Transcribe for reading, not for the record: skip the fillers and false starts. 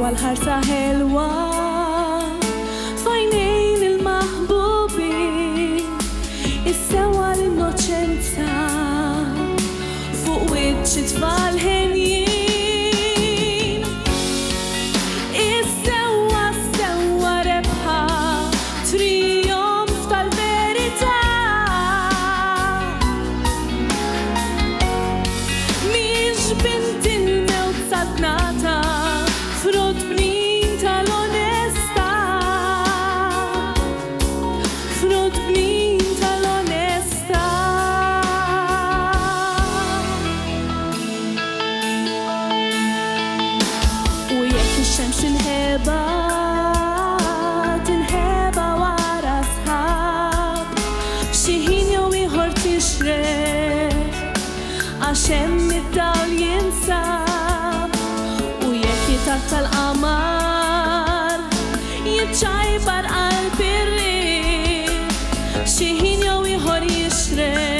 الحرسة حلوة فعينين المحبوبين السوا للنوتشنتا فوق وجه تفال هنيين السوا ربحة تريومف tal-verità miex bint il-mewt satnata frott bnin tal-onesta frott bnin tal-onesta u jekk ix-xemx tinħeba wara sħab f'xi ħin jew ieħor tixrek għax hemm id-dawl jinsab u jekk jitatta l-qamar jiċċajbar qalbi rriq xi ħin jew ieħor jixrek